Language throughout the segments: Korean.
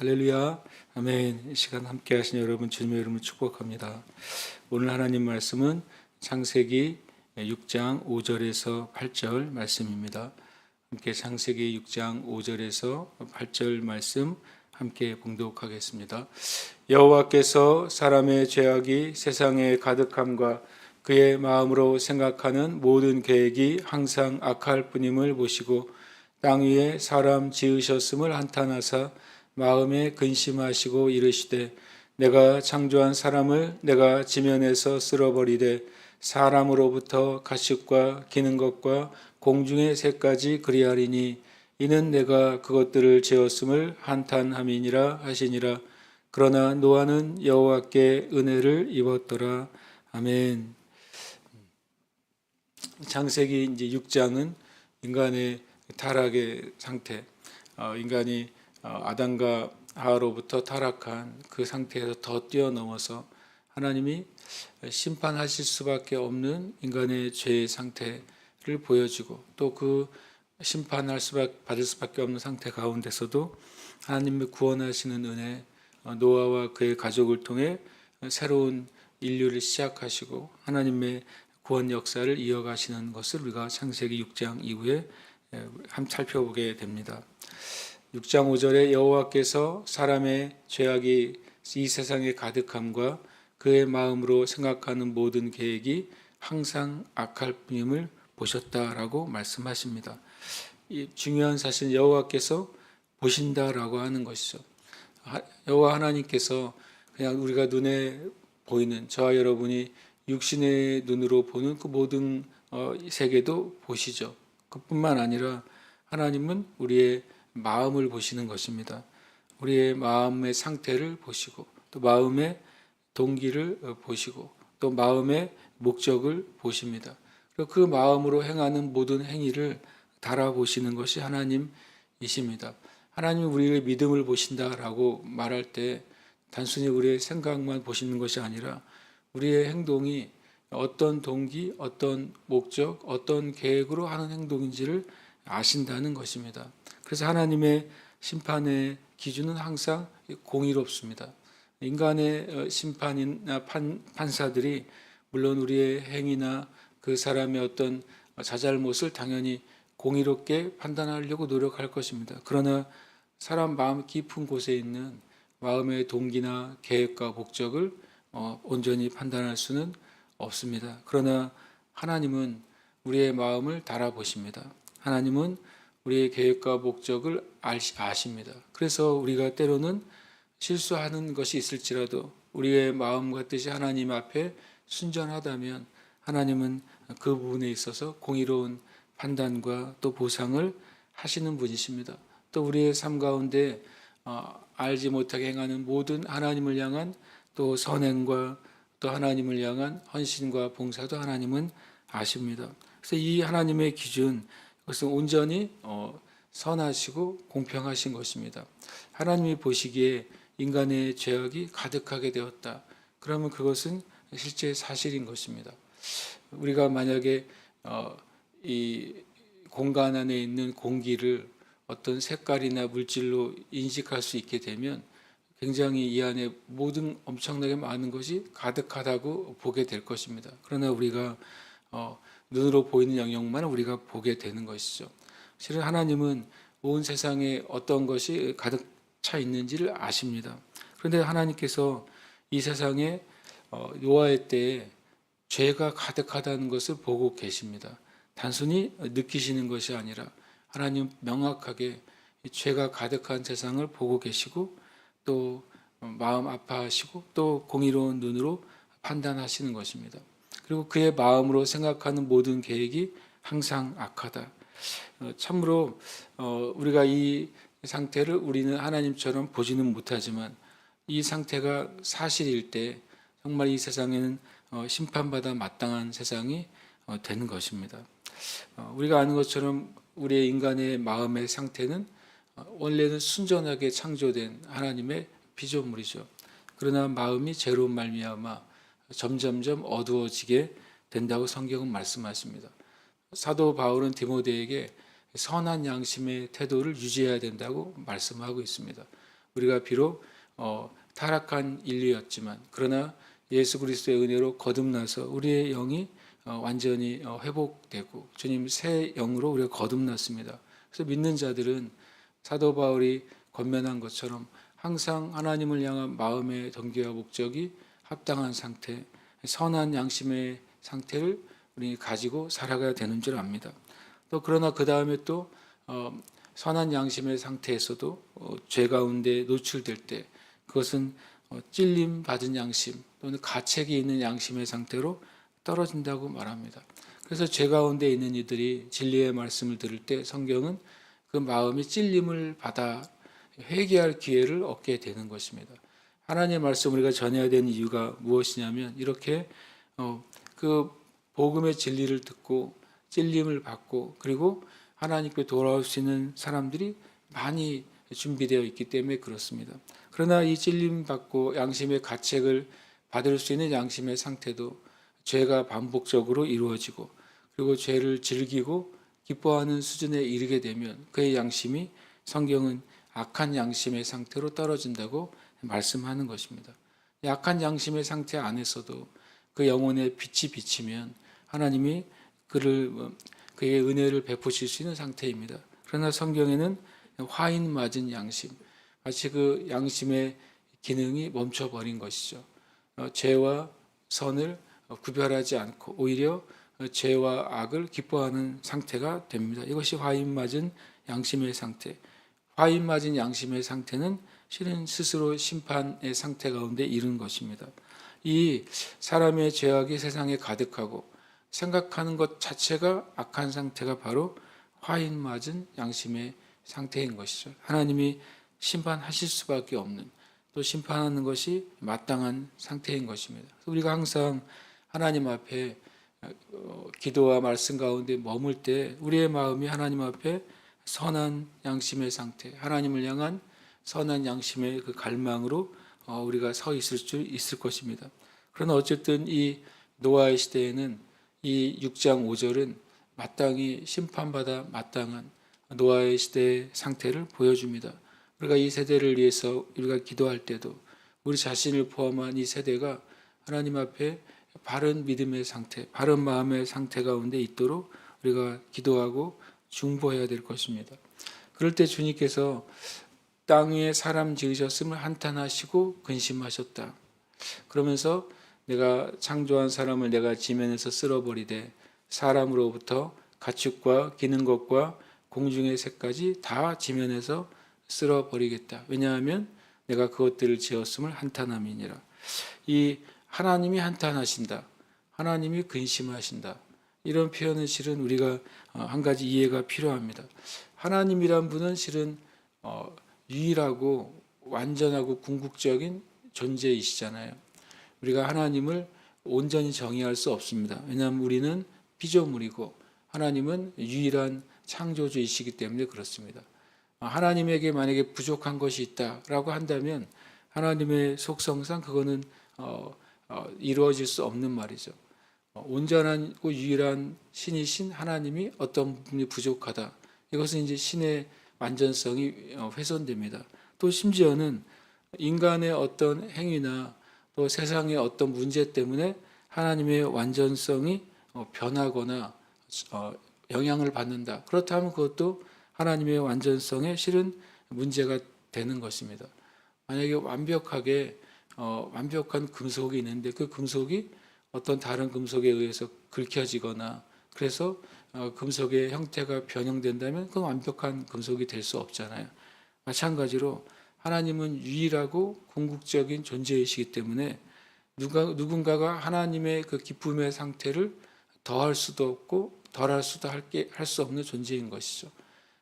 할렐루야, 아멘. 이 시간 함께 하신 여러분 주님의 이름으로 축복합니다. 오늘 하나님 말씀은 창세기 6장 5절에서 8절 말씀입니다. 함께 창세기 6장 5절에서 8절 말씀 함께 봉독하겠습니다. 여호와께서 사람의 죄악이 세상에 가득함과 그의 마음으로 생각하는 모든 계획이 항상 악할 뿐임을 보시고 땅 위에 사람 지으셨음을 한탄하사 마음에 근심하시고 이르시되 내가 창조한 사람을 내가 지면에서 쓸어버리되 사람으로부터 가축과 기는 것과 공중의 새까지 그리하리니 이는 내가 그것들을 지었음을 한탄함이니라 하시니라. 그러나 노아는 여호와께 은혜를 입었더라. 아멘. 창세기 이제 6장은 인간의 타락의 상태, 인간이 아담과 하와로부터 타락한 그 상태에서 더 뛰어넘어서 하나님이 심판하실 수밖에 없는 인간의 죄의 상태를 보여주고 또 그 받을 수밖에 없는 상태 가운데서도 하나님의 구원하시는 은혜, 노아와 그의 가족을 통해 새로운 인류를 시작하시고 하나님의 구원 역사를 이어가시는 것을 우리가 창세기 6장 이후에 한번 살펴보게 됩니다. 6장 5절에 여호와께서 사람의 죄악이 이 세상에 가득함과 그의 마음으로 생각하는 모든 계획이 항상 악할 뿐임을 보셨다라고 말씀하십니다. 이 중요한 사실은 여호와께서 보신다라고 하는 것이죠. 여호와 하나님께서 그냥 우리가 눈에 보이는 저와 여러분이 육신의 눈으로 보는 그 모든 세계도 보시죠. 그뿐만 아니라 하나님은 우리의 마음을 보시는 것입니다. 우리의 마음의 상태를 보시고 또 마음의 동기를 보시고 또 마음의 목적을 보십니다. 그리고 그 마음으로 행하는 모든 행위를 달아보시는 것이 하나님이십니다. 하나님이 우리의 믿음을 보신다라고 말할 때 단순히 우리의 생각만 보시는 것이 아니라 우리의 행동이 어떤 동기, 어떤 목적, 어떤 계획으로 하는 행동인지를 아신다는 것입니다. 그래서 하나님의 심판의 기준은 항상 공의롭습니다. 인간의 심판이나 판사들이 물론 우리의 행위나 그 사람의 어떤 자잘못을 당연히 공의롭게 판단하려고 노력할 것입니다. 그러나 사람 마음 깊은 곳에 있는 마음의 동기나 계획과 목적을 온전히 판단할 수는 없습니다. 그러나 하나님은 우리의 마음을 달아보십니다. 하나님은 우리의 계획과 목적을 아십니다. 그래서 우리가 때로는 실수하는 것이 있을지라도 우리의 마음과 뜻이 하나님 앞에 순전하다면 하나님은 그 부분에 있어서 공의로운 판단과 또 보상을 하시는 분이십니다. 또 우리의 삶 가운데 알지 못하게 행하는 모든 하나님을 향한 또 선행과 또 하나님을 향한 헌신과 봉사도 하나님은 아십니다. 그래서 이 하나님의 기준, 그것은 온전히 선하시고 공평하신 것입니다. 하나님이 보시기에 인간의 죄악이 가득하게 되었다. 그러면 그것은 실제 사실인 것입니다. 우리가 만약에 이 공간 안에 있는 공기를 어떤 색깔이나 물질로 인식할 수 있게 되면 굉장히 이 안에 모든 엄청나게 많은 것이 가득하다고 보게 될 것입니다. 그러나 우리가 눈으로 보이는 영역만 우리가 보게 되는 것이죠. 실은 하나님은 온 세상에 어떤 것이 가득 차 있는지를 아십니다. 그런데 하나님께서 이 세상에 노아의 때에 죄가 가득하다는 것을 보고 계십니다. 단순히 느끼시는 것이 아니라 하나님 명확하게 죄가 가득한 세상을 보고 계시고 또 마음 아파하시고 또 공의로운 눈으로 판단하시는 것입니다. 그리고 그의 마음으로 생각하는 모든 계획이 항상 악하다. 참으로 우리가 이 상태를 우리는 하나님처럼 보지는 못하지만 이 상태가 사실일 때 정말 이 세상에는 심판받아 마땅한 세상이 되는 것입니다. 우리가 아는 것처럼 우리의 인간의 마음의 상태는 원래는 순전하게 창조된 하나님의 피조물이죠. 그러나 마음이 죄로 말미암아 점점점 어두워지게 된다고 성경은 말씀하십니다. 사도 바울은 디모데에게 선한 양심의 태도를 유지해야 된다고 말씀하고 있습니다. 우리가 비록 타락한 인류였지만 그러나 예수 그리스도의 은혜로 거듭나서 우리의 영이 완전히 회복되고 주님 새 영으로 우리가 거듭났습니다. 그래서 믿는 자들은 사도 바울이 권면한 것처럼 항상 하나님을 향한 마음의 동기와 목적이 합당한 상태, 선한 양심의 상태를 우리 가지고 살아가야 되는 줄 압니다. 또 그러나 그 다음에 또 선한 양심의 상태에서도 죄 가운데 노출될 때 그것은 찔림 받은 양심 또는 가책이 있는 양심의 상태로 떨어진다고 말합니다. 그래서 죄 가운데 있는 이들이 진리의 말씀을 들을 때 성경은 그 마음이 찔림을 받아 회개할 기회를 얻게 되는 것입니다. 하나님의 말씀 우리가 전해야 되는 이유가 무엇이냐면 이렇게 그 복음의 진리를 듣고 찔림을 받고 그리고 하나님께 돌아올 수 있는 사람들이 많이 준비되어 있기 때문에 그렇습니다. 그러나 이 찔림 받고 양심의 가책을 받을 수 있는 양심의 상태도 죄가 반복적으로 이루어지고 그리고 죄를 즐기고 기뻐하는 수준에 이르게 되면 그의 양심이 성경은 악한 양심의 상태로 떨어진다고 말씀하는 것입니다. 약한 양심의 상태 안에서도 그 영혼의 빛이 비치면 하나님이 그의 은혜를 베푸실 수 있는 상태입니다. 그러나 성경에는 화인 맞은 양심, 마치 그 양심의 기능이 멈춰버린 것이죠. 죄와 선을 구별하지 않고 오히려 죄와 악을 기뻐하는 상태가 됩니다. 이것이 화인 맞은 양심의 상태. 화인 맞은 양심의 상태는 실은 스스로 심판의 상태 가운데 이른 것입니다. 이 사람의 죄악이 세상에 가득하고 생각하는 것 자체가 악한 상태가 바로 화인 맞은 양심의 상태인 것이죠. 하나님이 심판하실 수밖에 없는 또 심판하는 것이 마땅한 상태인 것입니다. 우리가 항상 하나님 앞에 기도와 말씀 가운데 머물 때 우리의 마음이 하나님 앞에 선한 양심의 상태, 하나님을 향한 선한 양심의 그 갈망으로 우리가 서 있을 줄 있을 것입니다. 그러나 어쨌든 이 노아의 시대에는 이 6장 5절은 마땅히 심판받아 마땅한 노아의 시대의 상태를 보여줍니다. 우리가 이 세대를 위해서 우리가 기도할 때도 우리 자신을 포함한 이 세대가 하나님 앞에 바른 믿음의 상태, 바른 마음의 상태 가운데 있도록 우리가 기도하고 중보해야 될 것입니다. 그럴 때 주님께서 땅 위에 사람 지으셨음을 한탄하시고 근심하셨다. 그러면서 내가 창조한 사람을 내가 지면에서 쓸어버리되 사람으로부터 가축과 기는 것과 공중의 새까지 다 지면에서 쓸어버리겠다. 왜냐하면 내가 그것들을 지었음을 한탄함이니라. 이 하나님이 한탄하신다. 하나님이 근심하신다. 이런 표현은 실은 우리가 한 가지 이해가 필요합니다. 하나님이란 분은 실은 유일하고 완전하고 궁극적인 존재이시잖아요. 우리가 하나님을 온전히 정의할 수 없습니다. 왜냐하면 우리는 피조물이고 하나님은 유일한 창조주이시기 때문에 그렇습니다. 하나님에게 만약에 부족한 것이 있다라고 한다면 하나님의 속성상 그거는 이루어질 수 없는 말이죠. 온전하고 유일한 신이신 하나님이 어떤 부분이 부족하다. 이것은 이제 신의 완전성이 훼손됩니다. 또 심지어는 인간의 어떤 행위나 또 세상의 어떤 문제 때문에 하나님의 완전성이 변하거나 영향을 받는다. 그렇다면 그것도 하나님의 완전성에 실은 문제가 되는 것입니다. 만약에 완벽한 금속이 있는데 그 금속이 어떤 다른 금속에 의해서 긁혀지거나 그래서 금속의 형태가 변형된다면 그건 완벽한 금속이 될 수 없잖아요. 마찬가지로 하나님은 유일하고 궁극적인 존재이시기 때문에 누군가가 하나님의 그 기쁨의 상태를 더할 수도 없고 덜할 수도 할 수 없는 존재인 것이죠.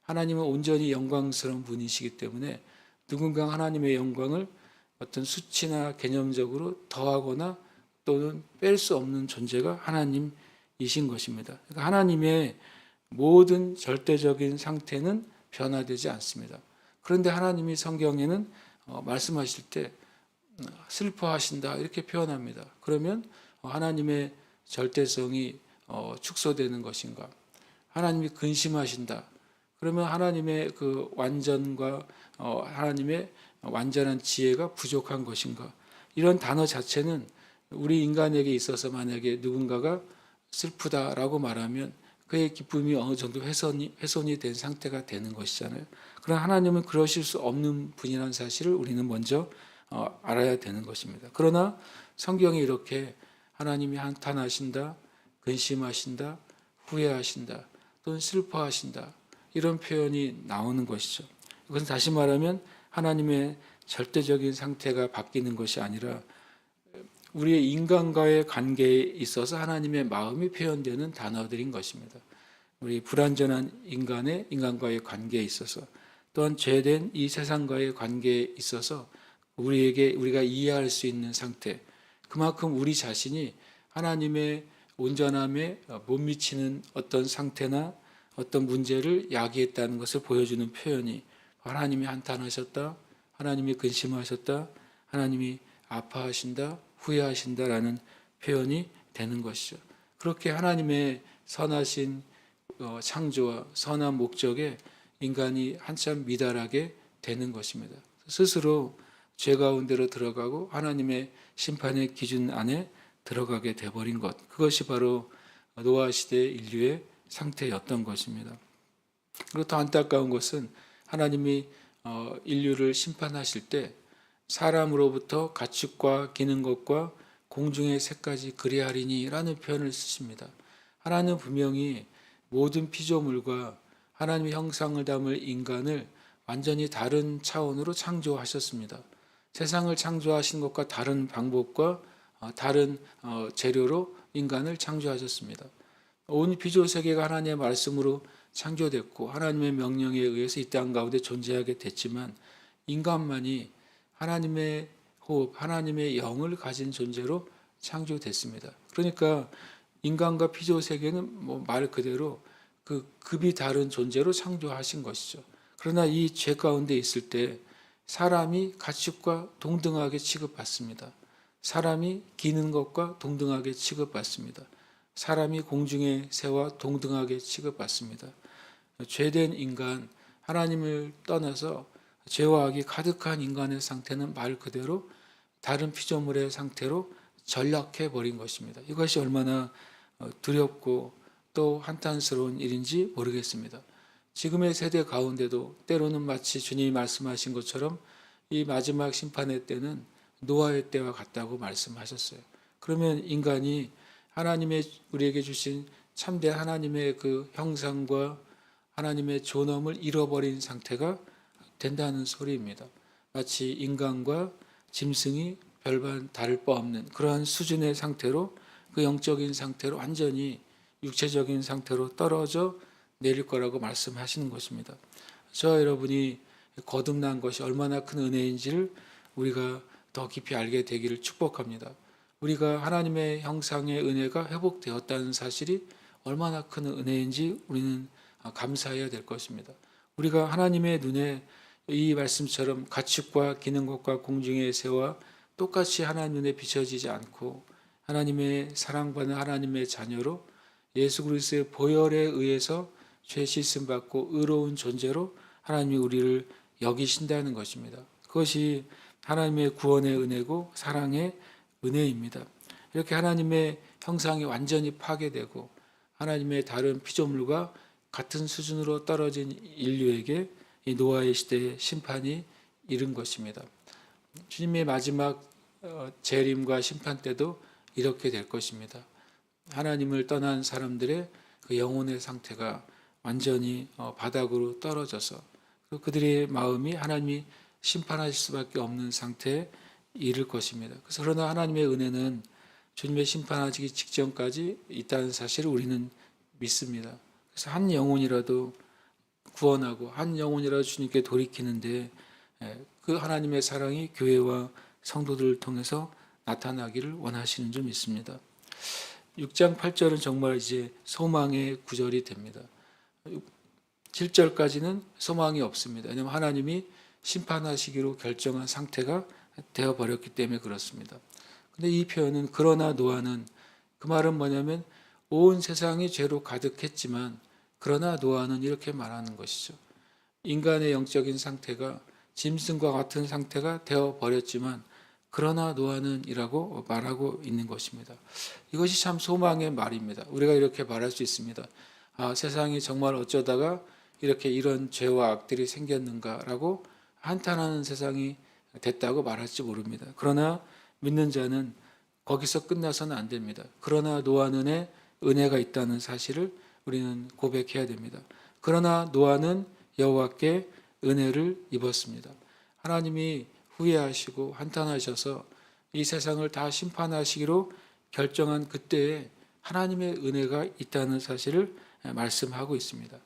하나님은 온전히 영광스러운 분이시기 때문에 누군가 하나님의 영광을 어떤 수치나 개념적으로 더하거나 또는 뺄 수 없는 존재가 하나님이신 것입니다. 그러니까 하나님의 모든 절대적인 상태는 변화되지 않습니다. 그런데 하나님이 성경에는 말씀하실 때 슬퍼하신다 이렇게 표현합니다. 그러면 하나님의 절대성이 축소되는 것인가? 하나님이 근심하신다. 그러면 하나님의 그 완전과 하나님의 완전한 지혜가 부족한 것인가? 이런 단어 자체는 우리 인간에게 있어서 만약에 누군가가 슬프다라고 말하면 그의 기쁨이 어느 정도 훼손이 된 상태가 되는 것이잖아요. 그러나 하나님은 그러실 수 없는 분이라는 사실을 우리는 먼저 알아야 되는 것입니다. 그러나 성경이 이렇게 하나님이 한탄하신다, 근심하신다, 후회하신다, 또는 슬퍼하신다 이런 표현이 나오는 것이죠. 이것은 다시 말하면 하나님의 절대적인 상태가 바뀌는 것이 아니라 우리의 인간과의 관계에 있어서 하나님의 마음이 표현되는 단어들인 것입니다. 우리 불완전한 인간과의 관계에 있어서 또한 죄된 이 세상과의 관계에 있어서 우리가 이해할 수 있는 상태, 그만큼 우리 자신이 하나님의 온전함에 못 미치는 어떤 상태나 어떤 문제를 야기했다는 것을 보여주는 표현이 하나님이 한탄하셨다, 하나님이 근심하셨다, 하나님이 아파하신다, 후회하신다라는 표현이 되는 것이죠. 그렇게 하나님의 선하신 창조와 선한 목적에 인간이 한참 미달하게 되는 것입니다. 스스로 죄 가운데로 들어가고 하나님의 심판의 기준 안에 들어가게 돼버린 것, 그것이 바로 노아 시대의 인류의 상태였던 것입니다. 그리고 더 안타까운 것은 하나님이 인류를 심판하실 때 사람으로부터 가축과 기는 것과 공중의 새까지 그리하리니 라는 표현을 쓰십니다. 하나님은 분명히 모든 피조물과 하나님의 형상을 담을 인간을 완전히 다른 차원으로 창조하셨습니다. 세상을 창조하신 것과 다른 방법과 다른 재료로 인간을 창조하셨습니다. 온 피조 세계가 하나님의 말씀으로 창조됐고 하나님의 명령에 의해서 이 땅 가운데 존재하게 됐지만 인간만이 하나님의 호흡, 하나님의 영을 가진 존재로 창조됐습니다. 그러니까 인간과 피조 세계는 말 그대로 그 급이 다른 존재로 창조하신 것이죠. 그러나 이 죄 가운데 있을 때 사람이 가축과 동등하게 취급받습니다. 사람이 기는 것과 동등하게 취급받습니다. 사람이 공중의 새와 동등하게 취급받습니다. 죄된 인간, 하나님을 떠나서 죄와 악이 가득한 인간의 상태는 말 그대로 다른 피조물의 상태로 전락해 버린 것입니다. 이것이 얼마나 두렵고 또 한탄스러운 일인지 모르겠습니다. 지금의 세대 가운데도 때로는 마치 주님이 말씀하신 것처럼 이 마지막 심판의 때는 노아의 때와 같다고 말씀하셨어요. 그러면 인간이 하나님의 우리에게 주신 참된 하나님의 그 형상과 하나님의 존엄을 잃어버린 상태가 된다는 소리입니다. 마치 인간과 짐승이 별반 다를 바 없는 그러한 수준의 상태로 그 영적인 상태로 완전히 육체적인 상태로 떨어져 내릴 거라고 말씀하시는 것입니다. 저와 여러분이 거듭난 것이 얼마나 큰 은혜인지를 우리가 더 깊이 알게 되기를 축복합니다. 우리가 하나님의 형상의 은혜가 회복되었다는 사실이 얼마나 큰 은혜인지 우리는 감사해야 될 것입니다. 우리가 하나님의 눈에 이 말씀처럼 가축과 기는 것과 공중의 새와 똑같이 하나님 눈에 비춰지지 않고 하나님의 사랑받는 하나님의 자녀로 예수 그리스도의 보혈에 의해서 죄 씻음 받고 의로운 존재로 하나님이 우리를 여기신다는 것입니다. 그것이 하나님의 구원의 은혜고 사랑의 은혜입니다. 이렇게 하나님의 형상이 완전히 파괴되고 하나님의 다른 피조물과 같은 수준으로 떨어진 인류에게 이 노아의 시대의 심판이 이른 것입니다. 주님의 마지막 재림과 심판 때도 이렇게 될 것입니다. 하나님을 떠난 사람들의 그 영혼의 상태가 완전히 바닥으로 떨어져서 그들의 마음이 하나님이 심판하실 수밖에 없는 상태에 이를 것입니다. 그래서 그러나 하나님의 은혜는 주님의 심판하시기 직전까지 있다는 사실을 우리는 믿습니다. 그래서 한 영혼이라도 구원하고 한 영혼이라도 주님께 돌이키는데 그 하나님의 사랑이 교회와 성도들을 통해서 나타나기를 원하시는 줄 믿습니다. 6장 8절은 정말 이제 소망의 구절이 됩니다. 7절까지는 소망이 없습니다. 왜냐하면 하나님이 심판하시기로 결정한 상태가 되어버렸기 때문에 그렇습니다. 근데 이 표현은 그러나 노아는 그 말은 뭐냐면 온 세상이 죄로 가득했지만 그러나 노아는 이렇게 말하는 것이죠. 인간의 영적인 상태가 짐승과 같은 상태가 되어 버렸지만 그러나 노아는 이라고 말하고 있는 것입니다. 이것이 참 소망의 말입니다. 우리가 이렇게 말할 수 있습니다. 세상이 정말 어쩌다가 이렇게 이런 죄와 악들이 생겼는가라고 한탄하는 세상이 됐다고 말할지 모릅니다. 그러나 믿는 자는 거기서 끝나서는 안 됩니다. 그러나 노아는 은혜가 있다는 사실을 우리는 고백해야 됩니다. 그러나 노아는 여호와께 은혜를 입었습니다. 하나님이 후회하시고 한탄하셔서 이 세상을 다 심판하시기로 결정한 그때에 하나님의 은혜가 있다는 사실을 말씀하고 있습니다.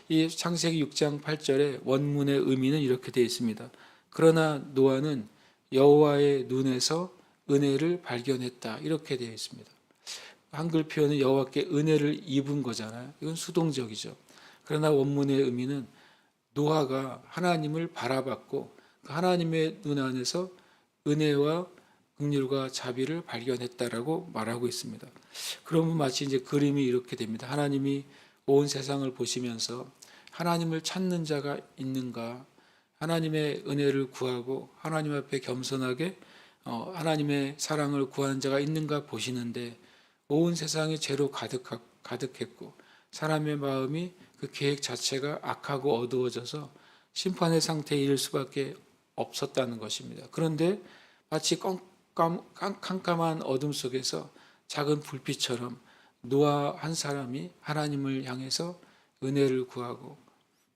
이 창세기 6장 8절에 원문의 의미는 이렇게 되어 있습니다. 그러나 노아는 여호와의 눈에서 은혜를 발견했다. 이렇게 되어 있습니다. 한글 표현은 여호와께 은혜를 입은 거잖아요. 이건 수동적이죠. 그러나 원문의 의미는 노아가 하나님을 바라봤고 그 하나님의 눈 안에서 은혜와 긍휼과 자비를 발견했다라고 말하고 있습니다. 그러면 마치 이제 그림이 이렇게 됩니다. 하나님이 온 세상을 보시면서 하나님을 찾는 자가 있는가, 하나님의 은혜를 구하고 하나님 앞에 겸손하게 하나님의 사랑을 구하는 자가 있는가 보시는데 온 세상이 죄로 가득했고 사람의 마음이 그 계획 자체가 악하고 어두워져서 심판의 상태에 이를 수밖에 없었다는 것입니다. 그런데 마치 깜깜한 어둠 속에서 작은 불빛처럼 노아 한 사람이 하나님을 향해서 은혜를 구하고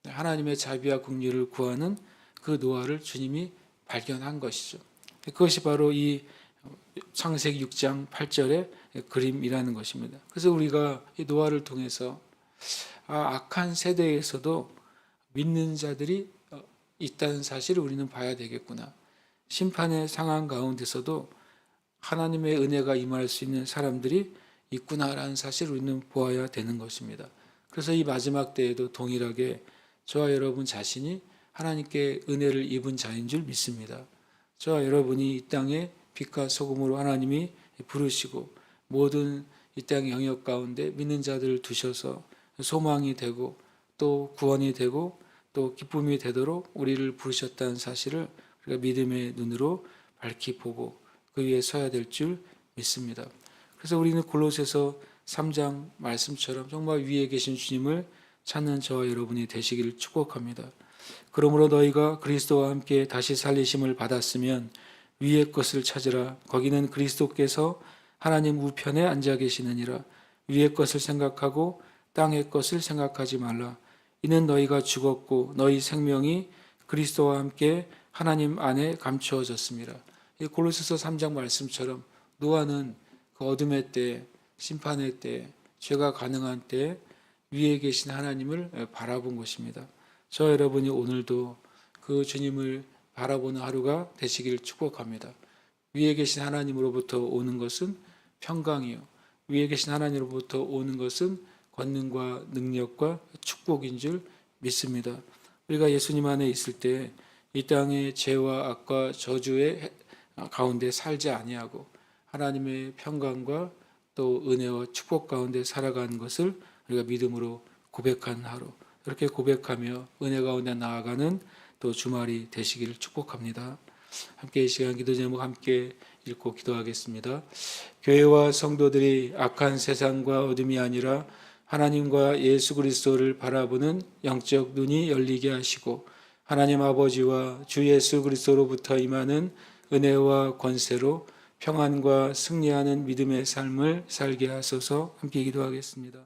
하나님의 자비와 긍휼을 구하는 그 노아를 주님이 발견한 것이죠. 그것이 바로 이 창세기 6장 8절의 그림이라는 것입니다. 그래서 우리가 이 노아를 통해서 악한 세대에서도 믿는 자들이 있다는 사실을 우리는 봐야 되겠구나. 심판의 상황 가운데서도 하나님의 은혜가 임할 수 있는 사람들이 있구나라는 사실을 우리는 보아야 되는 것입니다. 그래서 이 마지막 때에도 동일하게 저와 여러분 자신이 하나님께 은혜를 입은 자인 줄 믿습니다. 저와 여러분이 이 땅에 빛과 소금으로 하나님이 부르시고 모든 이 땅의 영역 가운데 믿는 자들을 두셔서 소망이 되고 또 구원이 되고 또 기쁨이 되도록 우리를 부르셨다는 사실을 우리가 믿음의 눈으로 밝히 보고 그 위에 서야 될 줄 믿습니다. 그래서 우리는 골로새서 3장 말씀처럼 정말 위에 계신 주님을 찾는 저와 여러분이 되시기를 축복합니다. 그러므로 너희가 그리스도와 함께 다시 살리심을 받았으면 위의 것을 찾으라. 거기는 그리스도께서 하나님 우편에 앉아 계시느니라. 위의 것을 생각하고 땅의 것을 생각하지 말라. 이는 너희가 죽었고 너희 생명이 그리스도와 함께 하나님 안에 감추어졌습니다. 이 골로새서 3장 말씀처럼 노아는 그 어둠의 때, 심판의 때, 죄가 가능한 때 위에 계신 하나님을 바라본 것입니다. 저 여러분이 오늘도 그 주님을 바라보는 하루가 되시기를 축복합니다. 위에 계신 하나님으로부터 오는 것은 평강이요. 위에 계신 하나님으로부터 오는 것은 권능과 능력과 축복인 줄 믿습니다. 우리가 예수님 안에 있을 때 이 땅의 죄와 악과 저주의 가운데 살지 아니하고 하나님의 평강과 또 은혜와 축복 가운데 살아가는 것을 우리가 믿음으로 고백하는 하루, 이렇게 고백하며 은혜 가운데 나아가는 또 주말이 되시기를 축복합니다. 함께 이 시간 기도 제목 함께 읽고 기도하겠습니다. 교회와 성도들이 악한 세상과 어둠이 아니라 하나님과 예수 그리스도를 바라보는 영적 눈이 열리게 하시고 하나님 아버지와 주 예수 그리스도로부터 임하는 은혜와 권세로 평안과 승리하는 믿음의 삶을 살게 하소서. 함께 기도하겠습니다.